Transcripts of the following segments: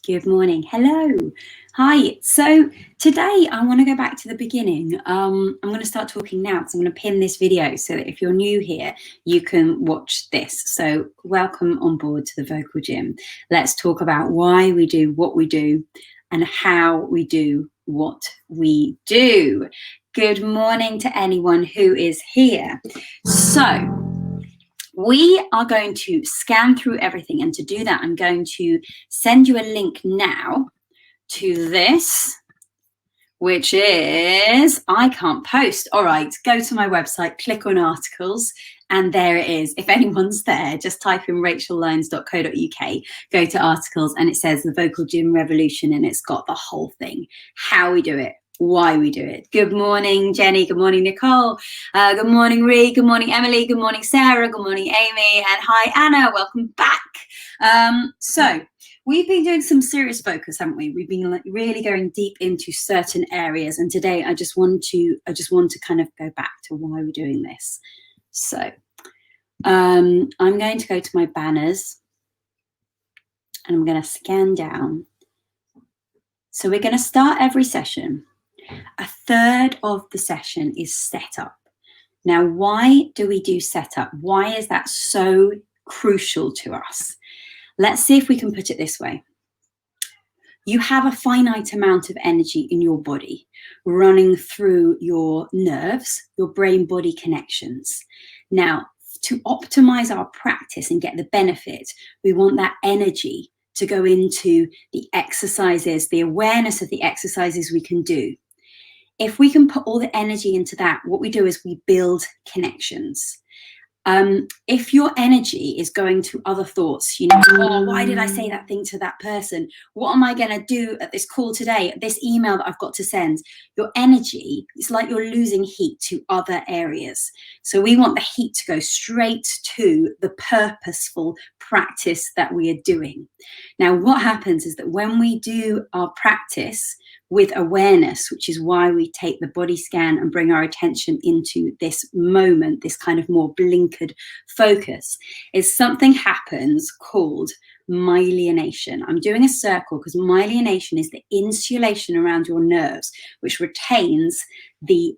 Good morning. Hello. Hi. So today I want to go back to the beginning. I'm going to start talking now because I'm going to pin this video so that if you're new here, you can watch this. So welcome on board to the Vocal Gym. Let's talk about why we do what we do and how we do what we do. Good morning to anyone who is here. So we are going to scan through everything, and to do that, I'm going to send you a link now to this, which is, I can't post. All right, go to my website, click on articles, and there it is. If anyone's there, just type in rachellines.co.uk, go to articles, and it says the Vocal Gym Revolution, and it's got the whole thing, how we do it, why we do it. Good morning, Jenny. Good morning, Nicole. Good morning, Ree. Good morning, Emily. Good morning, Sarah. Good morning, Amy. And hi, Anna. Welcome back. So we've been doing some serious focus, haven't we? We've been really going deep into certain areas. And today I just want to kind of go back to why we're doing this. So I'm going to go to my banners and I'm going to scan down. So we're going to start every session. A third of the session is setup. Now, why do we do setup? Why is that so crucial to us? Let's see if we can put it this way. You have a finite amount of energy in your body running through your nerves, your brain-body connections. Now, to optimize our practice and get the benefit, we want that energy to go into the exercises, the awareness of the exercises we can do. If we can put all the energy into that, what we do is we build connections. If your energy is going to other thoughts, you know, oh, why did I say that thing to that person? What am I going to do at this call today, at this email that I've got to send? Your energy, it's like you're losing heat to other areas. So we want the heat to go straight to the purposeful practice that we are doing. Now, what happens is that when we do our practice with awareness, which is why we take the body scan and bring our attention into this moment, this kind of more blinkered focus, is something happens called myelination. I'm doing a circle because myelination is the insulation around your nerves, which retains the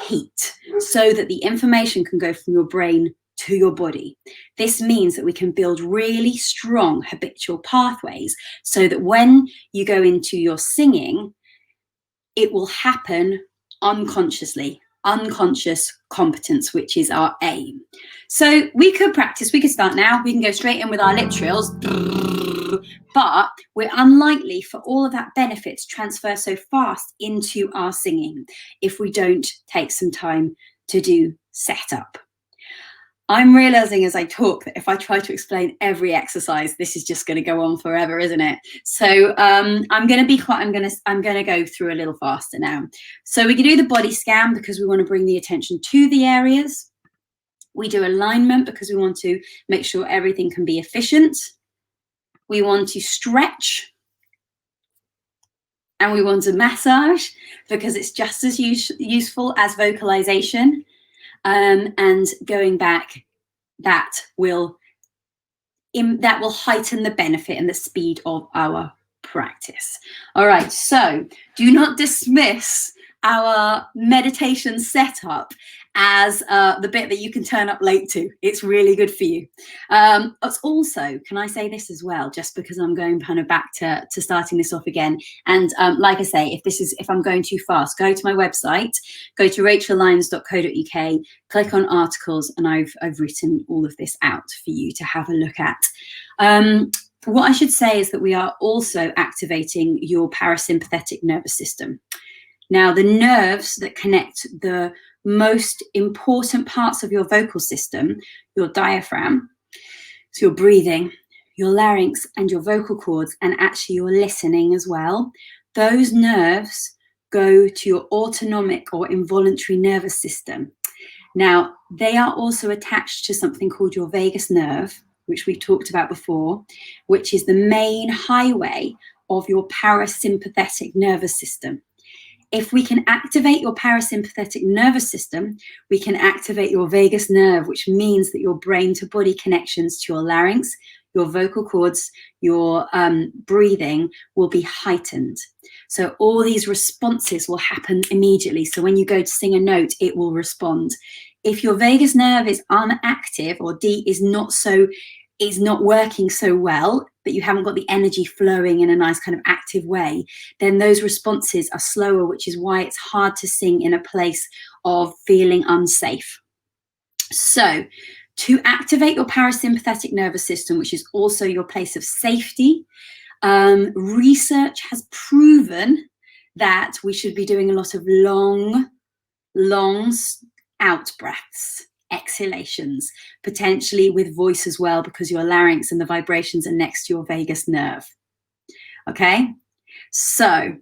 heat so that the information can go from your brain to your body. This means that we can build really strong habitual pathways so that when you go into your singing, it will happen unconsciously, unconscious competence, which is our aim. So we could practice, we could start now, we can go straight in with our lip trills, but we're unlikely for all of that benefit to transfer so fast into our singing if we don't take some time to do setup. I'm realizing as I talk that if I try to explain every exercise, this is just going to go on forever, isn't it? So I'm going to go through a little faster now. So we can do the body scan because we want to bring the attention to the areas. We do alignment because we want to make sure everything can be efficient. We want to stretch. And we want to massage because it's just as useful as vocalization. And going back, that will heighten the benefit and the speed of our practice. All right, so do not dismiss our meditation setup as the bit that you can turn up late to. It's really good for you. It's also, can I say this as well, just because I'm going kind of back to starting this off again. And like I say, if I'm going too fast, go to my website, go to rachellines.co.uk, click on articles, and I've written all of this out for you to have a look at. What I should say is that we are also activating your parasympathetic nervous system. Now, the nerves that connect the most important parts of your vocal system, your diaphragm, so your breathing, your larynx, and your vocal cords, and actually your listening as well, those nerves go to your autonomic or involuntary nervous system. Now, they are also attached to something called your vagus nerve, which we talked about before, which is the main highway of your parasympathetic nervous system. If we can activate your parasympathetic nervous system, we can activate your vagus nerve, which means that your brain to body connections to your larynx, your vocal cords, your breathing will be heightened. So all these responses will happen immediately. So when you go to sing a note, it will respond. If your vagus nerve is unactive or is not working so well, that you haven't got the energy flowing in a nice kind of active way, then those responses are slower, which is why it's hard to sing in a place of feeling unsafe. So to activate your parasympathetic nervous system, which is also your place of safety, research has proven that we should be doing a lot of long out breaths, exhalations, potentially with voice as well, because your larynx and the vibrations are next to your vagus nerve. Okay, so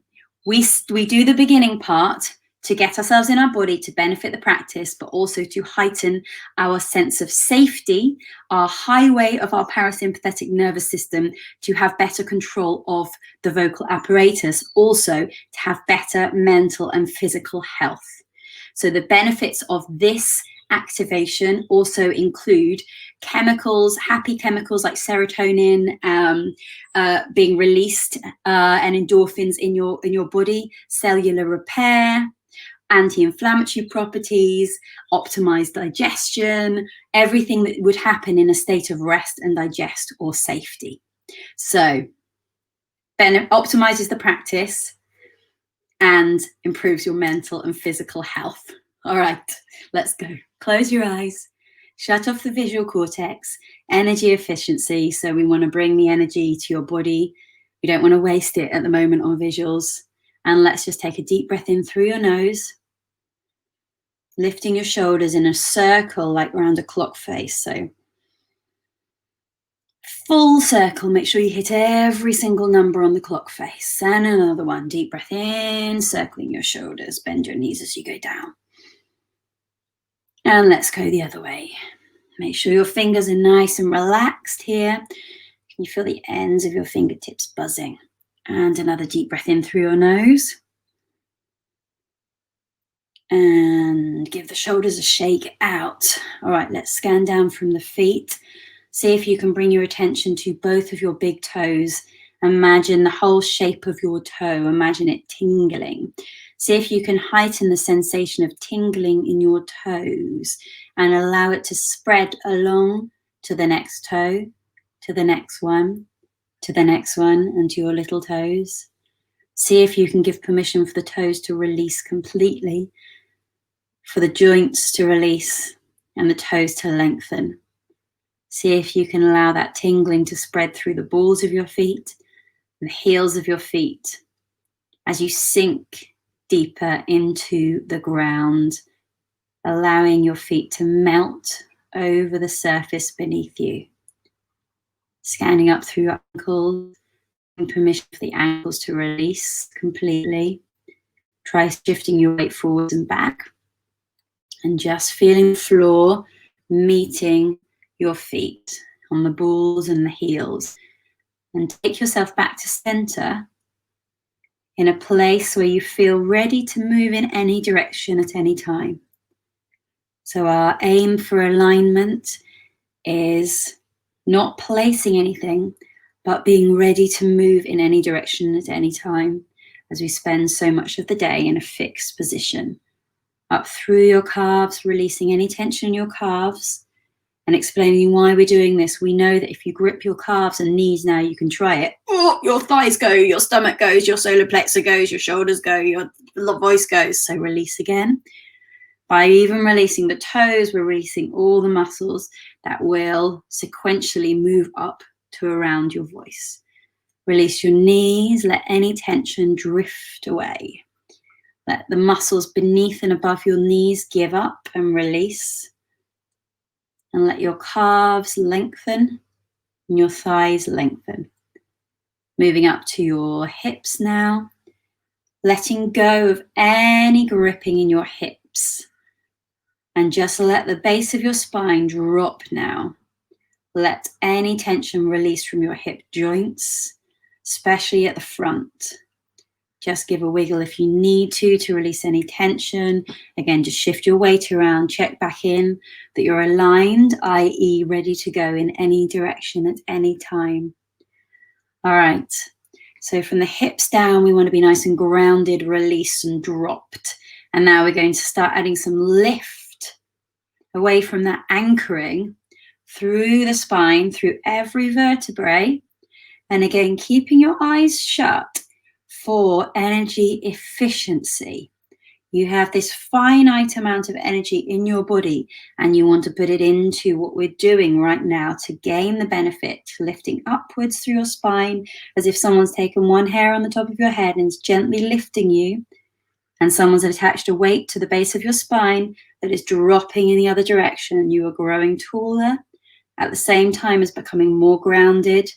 we do the beginning part to get ourselves in our body to benefit the practice, but also to heighten our sense of safety, our highway of our parasympathetic nervous system, to have better control of the vocal apparatus, also to have better mental and physical health. So the benefits of this activation also include chemicals, happy chemicals like serotonin being released, and endorphins in your body, cellular repair, anti-inflammatory properties, optimized digestion, everything that would happen in a state of rest and digest or safety. So optimizes the practice and improves your mental and physical health. All right, let's go. Close your eyes, shut off the visual cortex, energy efficiency. So we want to bring the energy to your body. We don't want to waste it at the moment on visuals. And let's just take a deep breath in through your nose, lifting your shoulders in a circle like around a clock face. So full circle, make sure you hit every single number on the clock face. And another one, deep breath in, circling your shoulders, bend your knees as you go down. And let's go the other way. Make sure your fingers are nice and relaxed here. Can you feel the ends of your fingertips buzzing? And another deep breath in through your nose. And give the shoulders a shake out. All right, let's scan down from the feet. See if you can bring your attention to both of your big toes. Imagine the whole shape of your toe. Imagine it tingling. See if you can heighten the sensation of tingling in your toes and allow it to spread along to the next toe, to the next one, to the next one, and to your little toes. See if you can give permission for the toes to release completely, for the joints to release and the toes to lengthen. See if you can allow that tingling to spread through the balls of your feet, the heels of your feet, as you sink deeper into the ground, allowing your feet to melt over the surface beneath you. Scanning up through your ankles, giving permission for the ankles to release completely. Try shifting your weight forwards and back, and just feeling the floor meeting your feet on the balls and the heels. And take yourself back to center in a place where you feel ready to move in any direction at any time. So our aim for alignment is not placing anything, but being ready to move in any direction at any time, as we spend so much of the day in a fixed position. Up through your calves, releasing any tension in your calves, and explaining why we're doing this. We know that if you grip your calves and knees now, you can try it. Oh, your thighs go, your stomach goes, your solar plexus goes, your shoulders go, your voice goes. So release again. By even releasing the toes, we're releasing all the muscles that will sequentially move up to around your voice. Release your knees, let any tension drift away. Let the muscles beneath and above your knees give up and release. And let your calves lengthen and your thighs lengthen. Moving up to your hips now, letting go of any gripping in your hips. And just let the base of your spine drop now. Let any tension release from your hip joints, especially at the front. Just give a wiggle if you need to release any tension. Again, just shift your weight around, check back in that you're aligned, i.e. ready to go in any direction at any time. All right, so from the hips down, we want to be nice and grounded, released and dropped. And now we're going to start adding some lift away from that anchoring through the spine, through every vertebrae. And again, keeping your eyes shut for energy efficiency. You have this finite amount of energy in your body and you want to put it into what we're doing right now to gain the benefit, lifting upwards through your spine as if someone's taken one hair on the top of your head and is gently lifting you, and someone's attached a weight to the base of your spine that is dropping in the other direction. You are growing taller at the same time as becoming more grounded,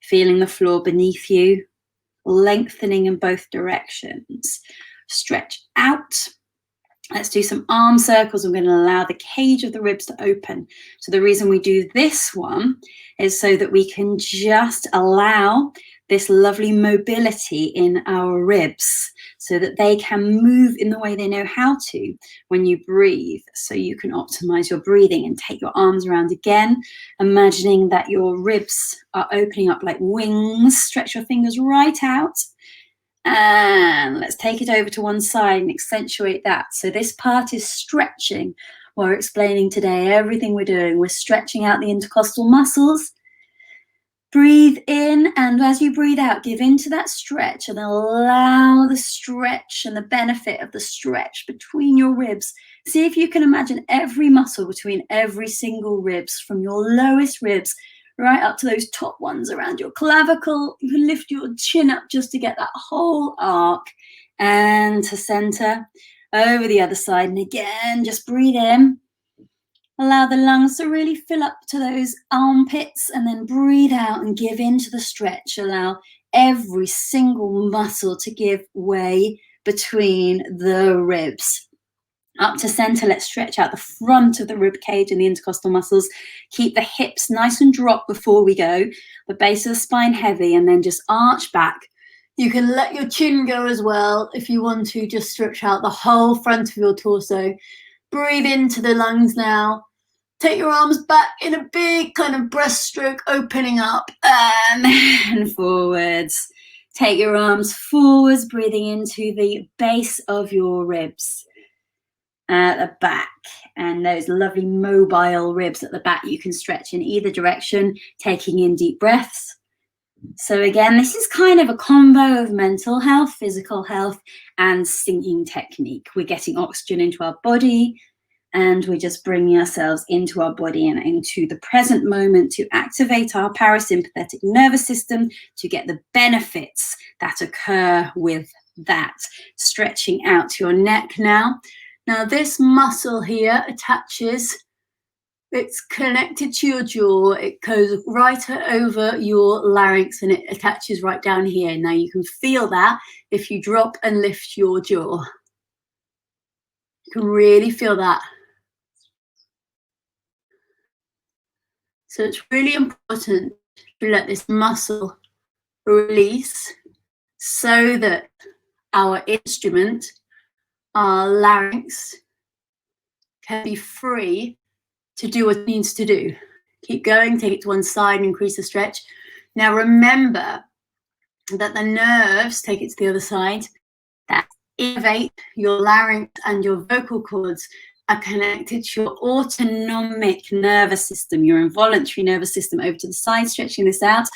feeling the floor beneath you, lengthening in both directions. Stretch out. Let's do some arm circles. I'm going to allow the cage of the ribs to open. So the reason we do this one is so that we can just allow this lovely mobility in our ribs so that they can move in the way they know how to when you breathe. So you can optimize your breathing and take your arms around again, imagining that your ribs are opening up like wings. Stretch your fingers right out. And let's take it over to one side and accentuate that. So this part is stretching. We're explaining today everything we're doing. We're stretching out the intercostal muscles. Breathe in, and as you breathe out, give into that stretch and allow the stretch and the benefit of the stretch between your ribs. See if you can imagine every muscle between every single ribs, from your lowest ribs right up to those top ones around your clavicle. You can lift your chin up just to get that whole arc, and to center, over the other side. And again, just breathe in. Allow the lungs to really fill up to those armpits, and then breathe out and give into the stretch. Allow every single muscle to give way between the ribs. Up to center, let's stretch out the front of the rib cage and the intercostal muscles. Keep the hips nice and dropped before we go. The base of the spine heavy, and then just arch back. You can let your chin go as well if you want to. Just stretch out the whole front of your torso. Breathe into the lungs now. Take your arms back in a big kind of breaststroke, opening up and forwards. Take your arms forwards, breathing into the base of your ribs. At the back, and those lovely mobile ribs at the back you can stretch in either direction, taking in deep breaths. So again, this is kind of a combo of mental health, physical health, and singing technique. We're getting oxygen into our body, and we're just bringing ourselves into our body and into the present moment to activate our parasympathetic nervous system to get the benefits that occur with that. Stretching out your neck now. Now this muscle here attaches, it's connected to your jaw, it goes right over your larynx and it attaches right down here. Now you can feel that if you drop and lift your jaw. You can really feel that. So it's really important to let this muscle release so that our instrument, our larynx, can be free to do what it needs to do. Keep going, take it to one side and increase the stretch. Now remember that the nerves, take it to the other side, that innervate your larynx and your vocal cords are connected to your autonomic nervous system, your involuntary nervous system, over to the side, stretching this out,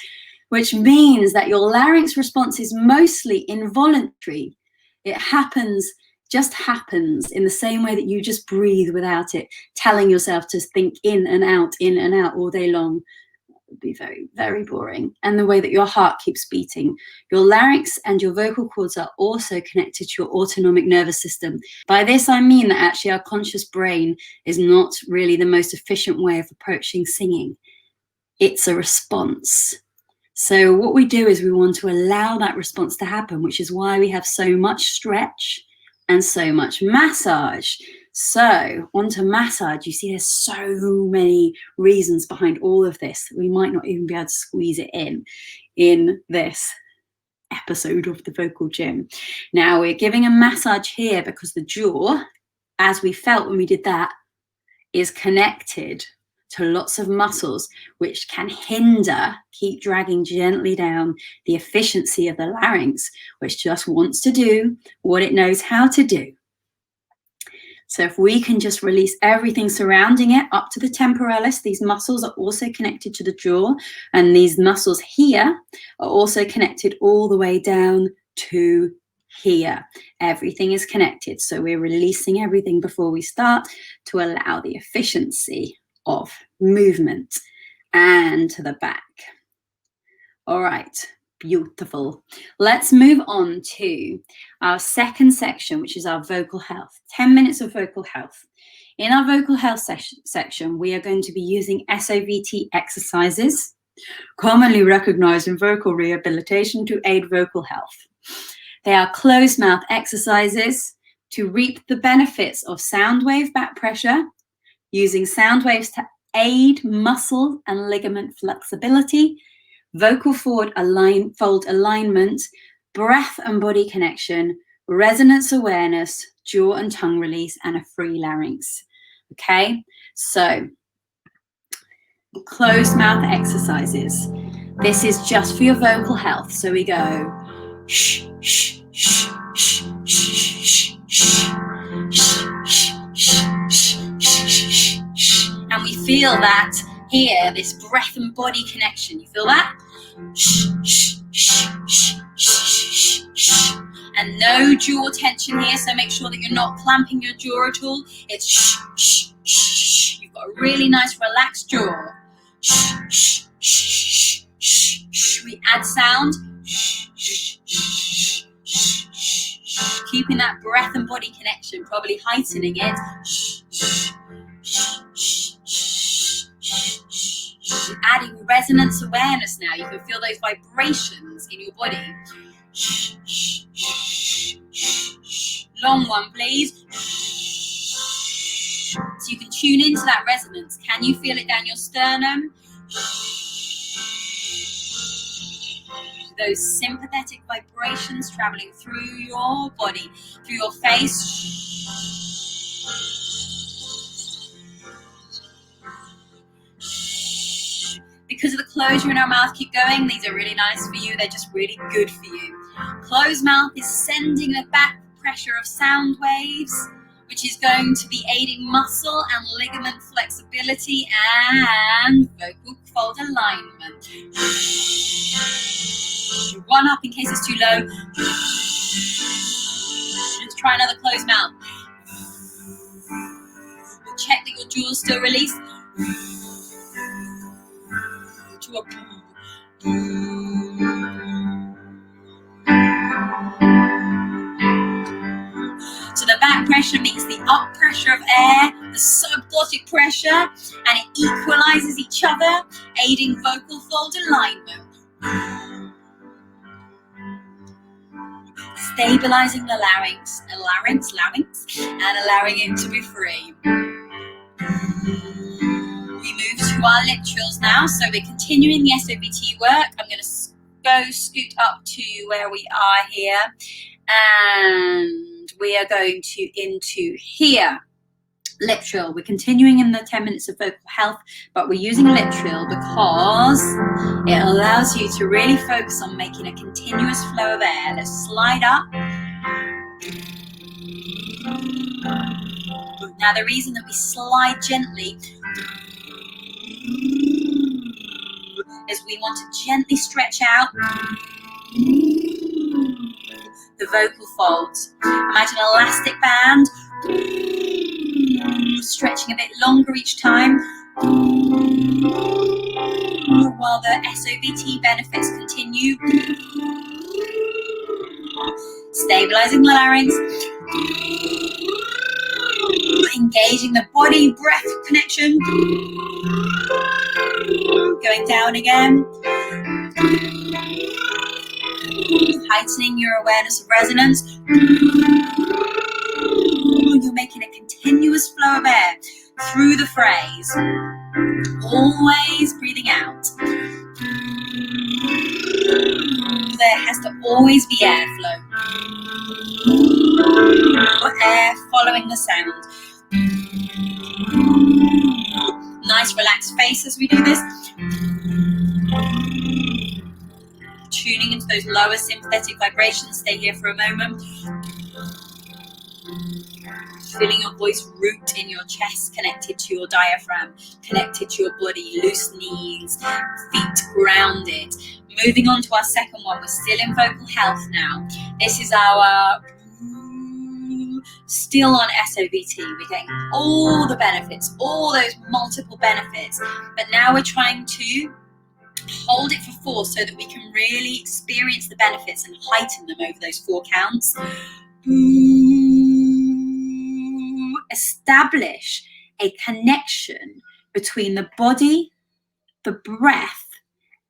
which means that your larynx response is mostly involuntary. It just happens in the same way that you just breathe without it telling yourself to think in and out all day long. It would be very, very boring. And the way that your heart keeps beating. Your larynx and your vocal cords are also connected to your autonomic nervous system. By this, I mean that actually our conscious brain is not really the most efficient way of approaching singing. It's a response. So what we do is we want to allow that response to happen, which is why we have so much stretch and so much massage. So onto massage. You see there's so many reasons behind all of this. We might not even be able to squeeze it in this. episode of the vocal gym. Now we're giving a massage here because the jaw, as we felt when we did that, is connected to lots of muscles which can hinder, keep dragging gently down the efficiency of the larynx, which just wants to do what it knows how to do. So if we can just release everything surrounding it up to the temporalis, these muscles are also connected to the jaw, and these muscles here are also connected all the way down to here. Everything is connected. So we're releasing everything before we start to allow the efficiency of movement and to the back. All right, beautiful. Let's move on to our second section, which is our vocal health. 10 minutes of vocal health. In our vocal health section, we are going to be using SOVT exercises, commonly recognized in vocal rehabilitation to aid vocal health. They are closed mouth exercises to reap the benefits of sound wave back pressure, using sound waves to aid muscle and ligament flexibility, vocal fold alignment, breath and body connection, resonance awareness, jaw and tongue release, and a free larynx. Okay, so closed mouth exercises. This is just for your vocal health. So we go shh, shh, shh, shh, shh, shh, shh, and we feel that here, this breath and body connection. You feel that? And no jaw tension here, so make sure that you're not clamping your jaw at all. It's you've got a really nice relaxed jaw. We add sound. Keeping that breath and body connection, probably heightening it. Adding resonance awareness now. You can feel those vibrations in your body. Long one, please. So you can tune into that resonance. Can you feel it down your sternum? Those sympathetic vibrations traveling through your body, through your face. Because of the closure in our mouth, keep going. These are really nice for you. They're just really good for you. Closed mouth is sending the back pressure of sound waves, which is going to be aiding muscle and ligament flexibility and vocal fold alignment. One up in case it's too low. Let's try another closed mouth. We'll check that your jaw's still released. To a So the back pressure meets the up pressure of air, the subglottic pressure, and it equalizes each other, aiding vocal fold alignment. Stabilizing the larynx, and allowing it to be free. We move to our lip trills now, so we're continuing the SOVT work. I'm going to go scoot up to where we are here, and we are going to into here. Lip trill. We're continuing in the 10 minutes of vocal health, but we're using a lip trill because it allows you to really focus on making a continuous flow of air. Let's slide up. Now the reason that we slide gently is we want to gently stretch out the vocal folds. Imagine an elastic band, stretching a bit longer each time, while the SOVT benefits continue. Stabilizing the larynx, engaging the body breath connection, going down again, heightening your awareness of resonance. You're making a continuous flow of air through the phrase, always breathing out. There has to always be airflow. Air following the sound. Nice relaxed face as we do this. Tuning into those lower sympathetic vibrations. Stay here for a moment. Feeling your voice root in your chest, connected to your diaphragm, connected to your body, loose knees, feet grounded. Moving on to our second one, we're still in vocal health now. This is our still on SOVT. We're getting all the benefits, all those multiple benefits, but now we're trying to hold it for 4 so that we can really experience the benefits and heighten them over those 4 counts. Establish a connection between the body, the breath,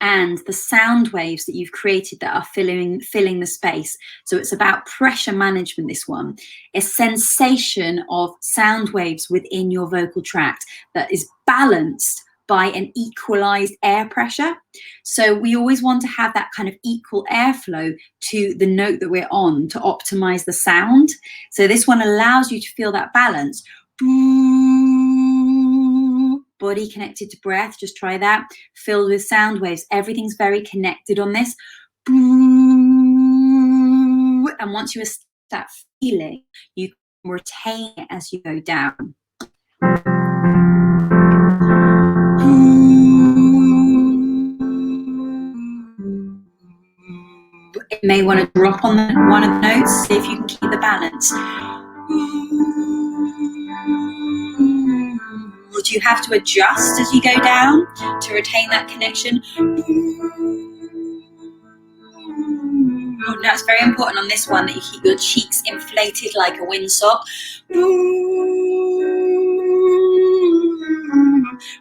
and the sound waves that you've created that are filling the space. So it's about pressure management, this one. A sensation of sound waves within your vocal tract that is balanced by an equalized air pressure. So we always want to have that kind of equal airflow to the note that we're on to optimize the sound. So this one allows you to feel that balance. Body connected to breath, just try that. Filled with sound waves, everything's very connected on this. And once you establish that feeling, you can retain it as you go down. It may want to drop on one of the notes, see if you can keep the balance. Do you have to adjust as you go down to retain that connection? Now it's very important on this one that you keep your cheeks inflated like a windsock.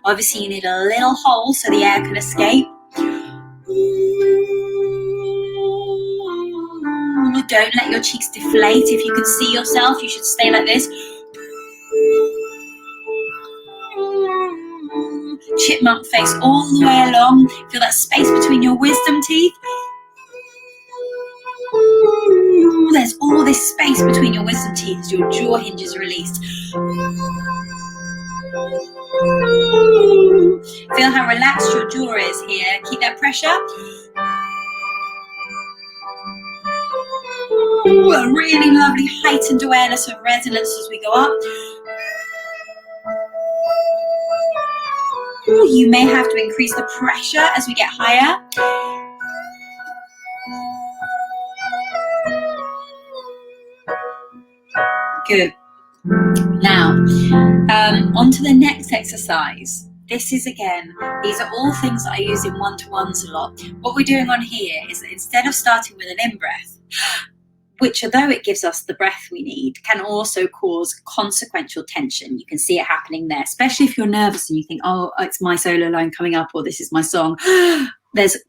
Obviously you need a little hole so the air can escape. Don't let your cheeks deflate. If you can see yourself, you should stay like this. Chipmunk face all the way along. Feel that space between your wisdom teeth. There's all this space between your wisdom teeth as your jaw hinges released. Feel how relaxed your jaw is here. Keep that pressure. A really lovely heightened awareness of resonance as we go up. You may have to increase the pressure as we get higher. Good. Now, on to the next exercise. This is again, these are all things that I use in one-to-ones a lot. What we're doing on here is that instead of starting with an in-breath, which although it gives us the breath we need, can also cause consequential tension. You can see it happening there, especially if you're nervous and you think, oh, it's my solo line coming up, or this is my song. Can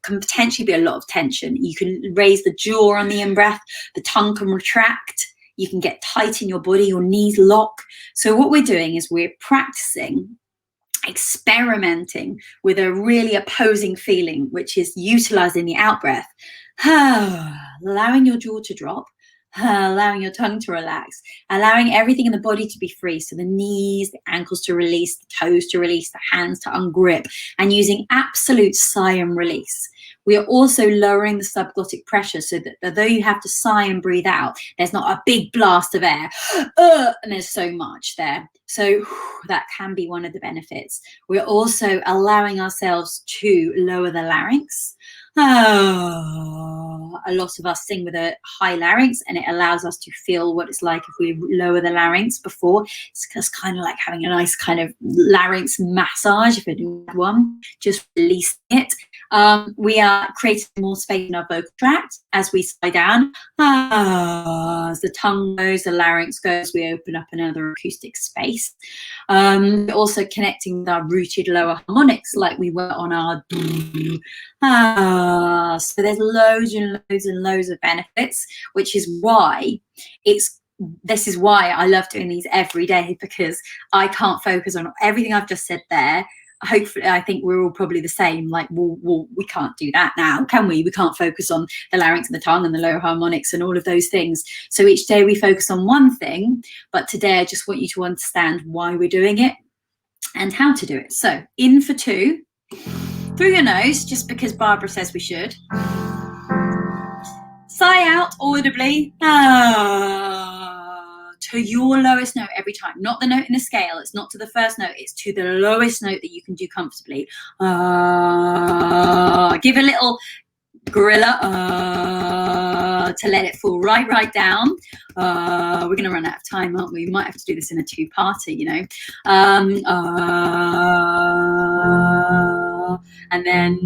potentially be a lot of tension. You can raise the jaw on the in-breath, the tongue can retract, you can get tight in your body, your knees lock. So what we're doing is we're practicing, experimenting with a really opposing feeling, which is utilizing the out-breath, allowing your jaw to drop, allowing your tongue to relax, allowing everything in the body to be free. So the knees, the ankles to release, the toes to release, the hands to ungrip, and using absolute sigh and release. We are also lowering the subglottic pressure so that although you have to sigh and breathe out, there's not a big blast of air, and there's so much there. So that can be one of the benefits. We're also allowing ourselves to lower the larynx. A lot of us sing with a high larynx, and it allows us to feel what it's like if we lower the larynx before. It's just kind of like having a nice kind of larynx massage if you do one, just releasing it. We are creating more space in our vocal tract as we sigh down. As the tongue goes, the larynx goes, we open up another acoustic space. We're also connecting with our rooted lower harmonics like we were on our so there's loads and loads and loads of benefits, which is why this is why I love doing these every day, because I can't focus on everything I've just said there. hopefully, I think we're all probably the same. Like, well, we can't do that now, can we? We can't focus on the larynx and the tongue and the lower harmonics and all of those things. So each day we focus on one thing, but today I just want you to understand why we're doing it and how to do it. So in for 2, through your nose, just because Barbara says we should. Sigh out audibly. To your lowest note every time, not the note in the scale. It's not to the first note, it's to the lowest note that you can do comfortably. Give a little gorilla to let it fall right down. We're gonna run out of time, aren't we? We might have to do this in a 2-parter, you know. And then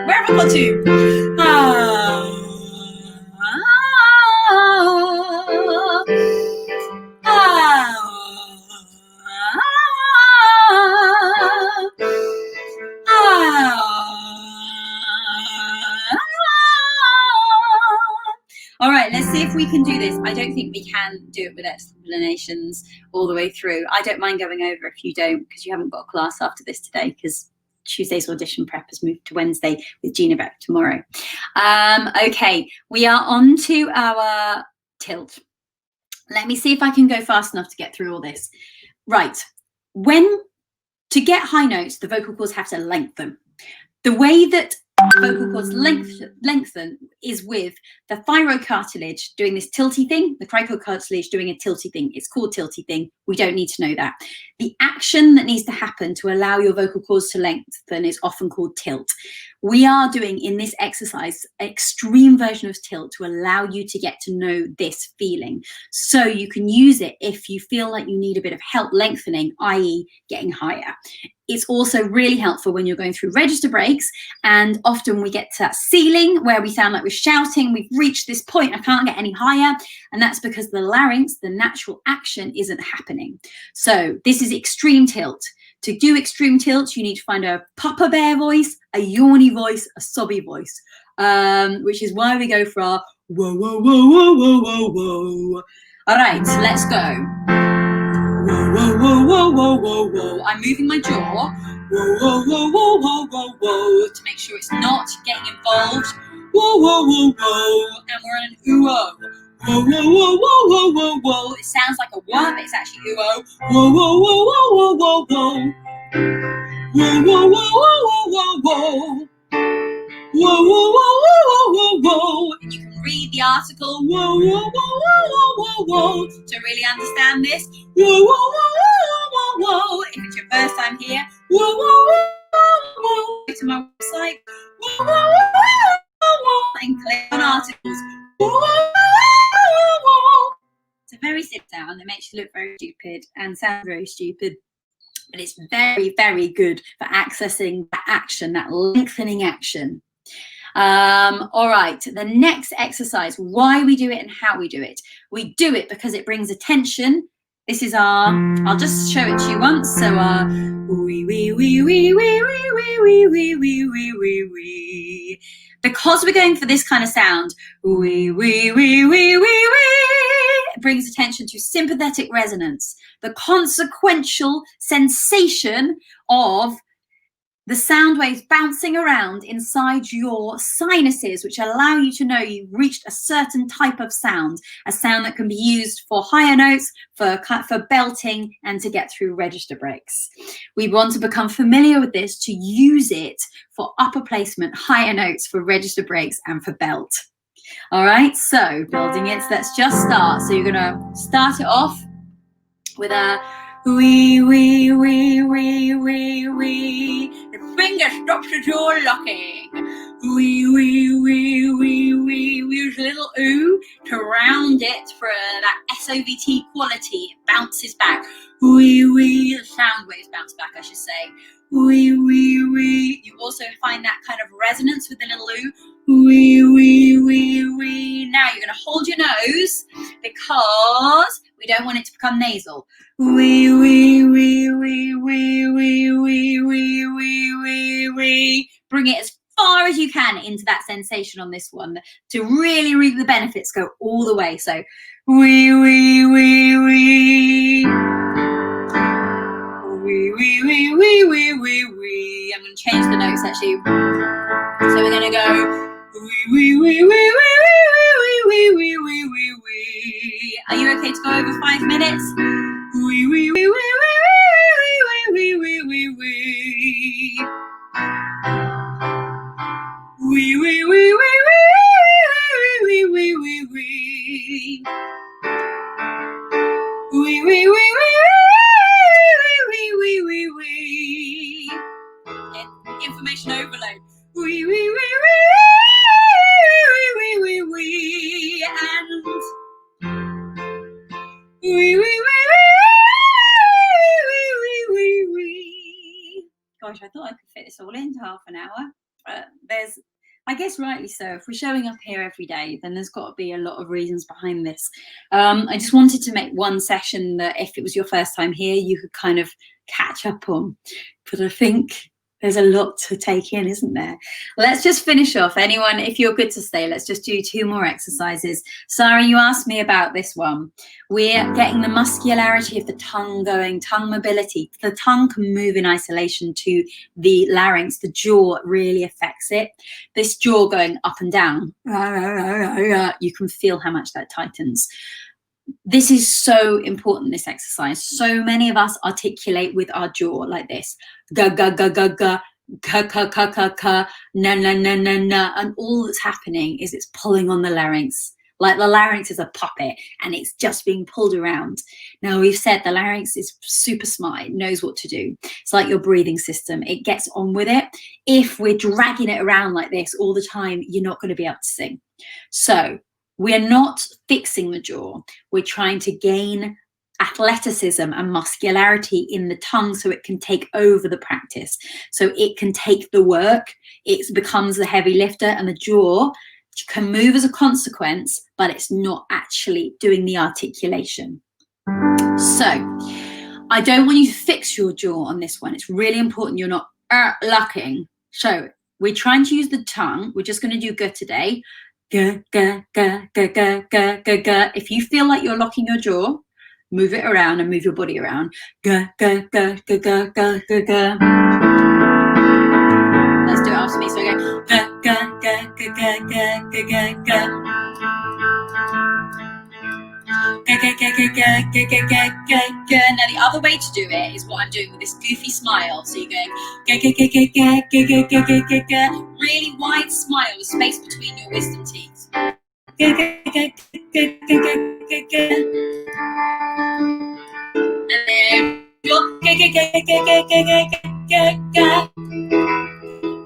where have I got to? All right, let's see if we can do this. I don't think we can do it with explanations all the way through. I don't mind going over if you don't, because you haven't got a class after this today, because Tuesday's audition prep has moved to Wednesday with Gina back tomorrow. Okay, we are on to our tilt. Let me see if I can go fast enough to get through all this. Right, to get high notes, the vocal cords have to lengthen. The way that vocal cords lengthen is with the thyrocartilage doing this tilty thing, the cricocartilage doing a tilty thing. It's called tilty thing. We don't need to know that. The action that needs to happen to allow your vocal cords to lengthen is often called tilt. We are doing in this exercise an extreme version of tilt to allow you to get to know this feeling. So you can use it if you feel like you need a bit of help lengthening, i.e. getting higher. It's also really helpful when you're going through register breaks, and often we get to that ceiling where we sound like we're shouting, we've reached this point, I can't get any higher, and that's because the larynx, the natural action, isn't happening. So this is extreme tilt. To do extreme tilt, you need to find a Papa Bear voice, a yawny voice, a sobby voice, which is why we go for our whoa, whoa, whoa, whoa, whoa, whoa, whoa. All right, let's go. Whoa, whoa, whoa, whoa, whoa, whoa, whoa. I'm moving my jaw. Whoa, whoa, whoa, whoa, whoa, whoa, whoa. To make sure it's not getting involved. Whoa, whoa, whoa, whoa. And we're on an ooh-oh. Whoa, whoa, whoa, whoa, whoa, whoa, whoa. It sounds like a word, but it's actually ooh-oh. Whoa, whoa, whoa, whoa, whoa, whoa, whoa. Whoa, whoa, whoa, whoa, whoa, whoa, whoa. Whoa, whoa, whoa, whoa, whoa, whoa, whoa. And you can read the article, whoa, whoa, whoa, whoa, whoa, whoa, whoa, to really understand this. Whoa, whoa, whoa, whoa, whoa, whoa. If it's your first time here, whoa, whoa, whoa, whoa. Go to my website, whoa, whoa, whoa, whoa, whoa, and click on articles. Whoa, whoa, whoa, whoa. It's a very sit down. It makes you look very stupid and sound very stupid. But it's very, very good for accessing that action, that lengthening action. All right, the next exercise, why we do it and how we do it. We do it because it brings attention. This is our, I'll just show it to you once. So our wee, wee, wee, wee, wee, wee, wee, wee, wee, wee, wee, wee, wee. Because we're going for this kind of sound, wee, wee, wee, wee, wee, wee, it brings attention to sympathetic resonance, the consequential sensation of the sound waves bouncing around inside your sinuses, which allow you to know you've reached a certain type of sound, a sound that can be used for higher notes, for belting, and to get through register breaks. We want to become familiar with this to use it for upper placement, higher notes, for register breaks, and for belt. All right, so building it, let's just start. So you're gonna start it off with a wee, wee, wee, wee, wee, wee. The finger stops the door locking. Wee, wee, wee, wee, wee, wee. There's a little ooh to round it for that SOVT quality. It bounces back. Wee, wee. The sound waves bounce back, I should say. Wee, wee, wee. You also find that kind of resonance with the little ooh. Wee, wee, wee, wee. Now you're going to hold your nose because we don't want it to become nasal. Wee, wee, wee, wee, wee, wee, wee, wee, wee, wee, wee. Bring it as far as you can into that sensation on this one to really reap the benefits. Go all the way. So wee, wee, wee, wee. Wee, wee, wee, wee, wee, wee, wee. I'm going to change the notes actually. So we're going to go wee, wee, wee, wee, wee, wee, wee, wee, wee, wee, wee. Are you okay to go over 5 minutes? Wee, wee, wee, wee, wee, wee, wee, wee, wee, wee. Wee, wee, wee, wee, wee, wee, wee, wee, wee. Wee, wee, wee, wee, wee, wee, wee, wee. Information overload. Wee, wee, wee, wee, wee, wee, wee, wee, and wee, wee, wee, wee, wee, wee. Gosh, I thought I could fit this all into half an hour. But I guess rightly so. If we're showing up here every day, then there's got to be a lot of reasons behind this. I just wanted to make one session that if it was your first time here, you could kind of catch up on. But I think there's a lot to take in, isn't there? Let's just finish off. Anyone, if you're good to stay, let's just do 2 more exercises. Sarah, you asked me about this one. We're getting the muscularity of the tongue going, tongue mobility. The tongue can move in isolation to the larynx. The jaw really affects it. This jaw going up and down, you can feel how much that tightens. This is so important, this exercise. So many of us articulate with our jaw like this. Ga, ga, ga, ga, ga, ka, ka, ka, ka, ka, na, na, na, na, na. And all that's happening is it's pulling on the larynx. Like the larynx is a puppet and it's just being pulled around. Now, we've said the larynx is super smart. It knows what to do. It's like your breathing system. It gets on with it. If we're dragging it around like this all the time, you're not going to be able to sing. So we're not fixing the jaw. We're trying to gain athleticism and muscularity in the tongue so it can take over the practice. So it can take the work. It becomes the heavy lifter, and the jaw can move as a consequence, but it's not actually doing the articulation. So I don't want you to fix your jaw on this one. It's really important you're not locking. So we're trying to use the tongue. We're just going to do good today. Ga, ga, ga, ga, ga, ga, ga, ga. If you feel like you're locking your jaw, move it around and move your body around. Ga, ga, ga, ga, ga, ga, ga, ga. Let's do it after me. So go ga, ga, ga, ga, ga, ga, ga, ga, ga. Ga, ga, ga, ga, ga, ga, ga, ga, ga, ga. Now the other way to do it is what I'm doing with this goofy smile. So you're going ga, ga, ga, ga, ga, ga, ga, ga, ga, ga, ga. Really wide smile with space between your wisdom teeth. Ga, ga, ga, ga, ga, ga, ga, ga. And then go ga, ga, ga, ga, ga, ga, ga, ga, ga.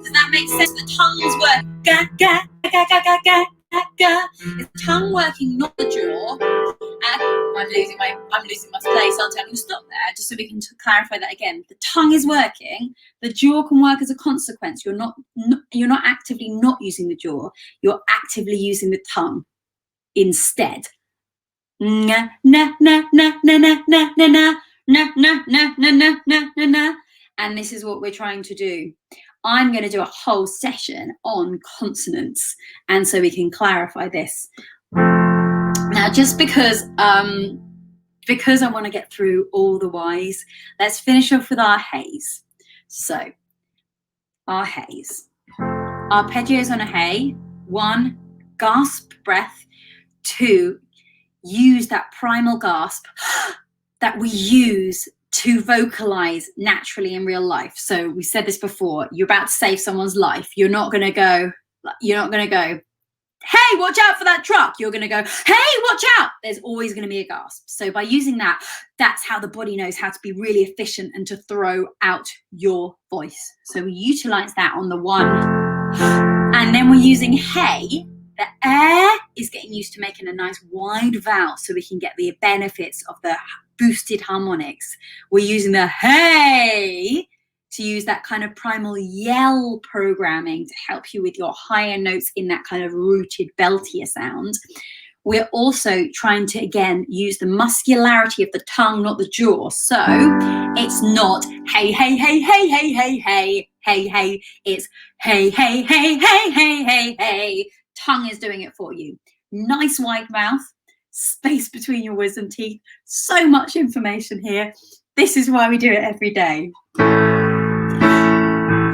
Does that make sense? The tongue's work. Ga, ga, ga, ga, ga, ga, ga, ga. It's the tongue working, not the jaw. I'm losing my place, aren't I? I'm going to stop there just so we can clarify that again. The tongue is working. The jaw can work as a consequence. You're not actively not using the jaw. You're actively using the tongue instead. Na na na na na na na na na na na na na na na na. And this is what we're trying to do. I'm going to do a whole session on consonants, and so we can clarify this. Now, just because I want to get through all the Y's, let's finish off with our haze. So, our haze. Arpeggios on a hay. 1, gasp breath. 2, use that primal gasp that we use to vocalize naturally in real life. So we said this before, you're about to save someone's life. You're not going to go, hey, watch out for that truck. You're going to go, hey, watch out. There's always going to be a gasp. So by using that, that's how the body knows how to be really efficient and to throw out your voice. So we utilize that on the 1 and And then we're using hey. The air is getting used to making a nice wide vowel so we can get the benefits of the boosted harmonics. We're using the hey to use that kind of primal yell programming to help you with your higher notes in that kind of rooted beltier sound. We're also trying to, again, use the muscularity of the tongue, not the jaw. So it's not hey, hey, hey, hey, hey, hey, hey, hey, hey. It's hey, hey, hey, hey, hey, hey, hey. Tongue is doing it for you. Nice wide mouth, space between your wisdom teeth. So much information here. This is why we do it every day.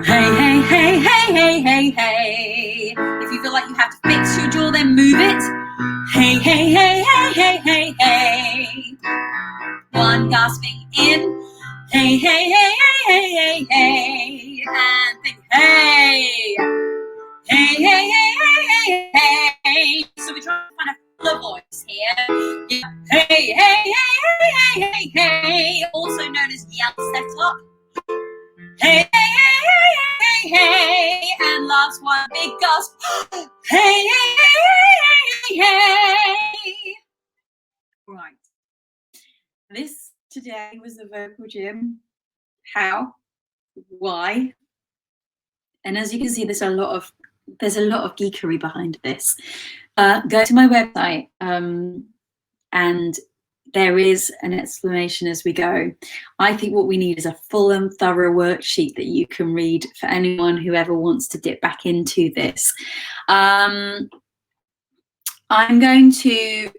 Hey, hey, hey, hey, hey, hey, hey. If you feel like you have to fix your jaw, then move it. Hey, hey, hey, hey, hey, hey, hey. One gasping in. Hey, hey, hey, hey, hey, hey, hey. And think, hey. Hey, hey, hey, hey, hey, hey. So we're trying to find a fuller voice here. Hey, hey, hey, hey, hey, hey, hey. Also known as yell setup. Hey, hey, hey, hey, hey, hey. And last one, big gasp. Hey, hey, hey, hey, hey. Right. This today was the vocal gym. How? Why? And as you can see, there's a lot of geekery behind this. Go to my website, and there is an explanation as we go. I think what we need is a full and thorough worksheet that you can read for anyone who ever wants to dip back into this. I'm going to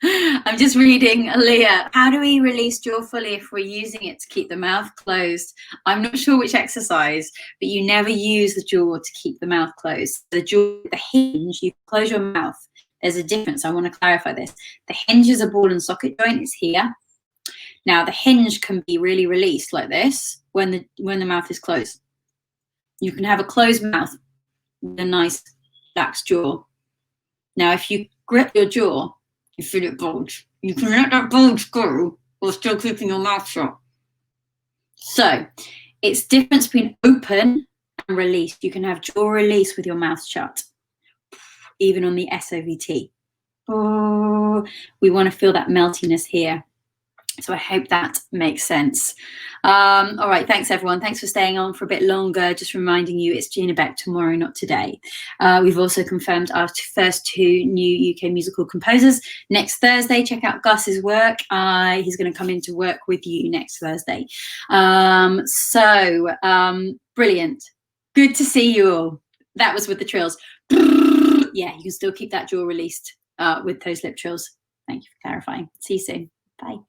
I'm just reading Leah. How do we release jaw fully if we're using it to keep the mouth closed? I'm not sure which exercise, but you never use the jaw to keep the mouth closed. The jaw, the hinge, you close your mouth. There's a difference. I want to clarify this. The hinge is a ball and socket joint. It's here. Now the hinge can be really released like this when the mouth is closed. You can have a closed mouth with a nice lax jaw. Now if you grip your jaw, you feel it bulge. You can let that bulge go while still keeping your mouth shut. So it's difference between open and released. You can have jaw release with your mouth shut, even on the SOVT. Oh, we want to feel that meltiness here. So I hope that makes sense. All right, thanks everyone. Thanks for staying on for a bit longer. Just reminding you, it's Gina Beck tomorrow, not today. We've also confirmed our first 2 new UK musical composers. Next Thursday, check out Gus's work. He's going to come in to work with you next Thursday. Brilliant. Good to see you all. That was with the trills. Yeah, you can still keep that jaw released with those lip trills. Thank you for clarifying. See you soon. Bye.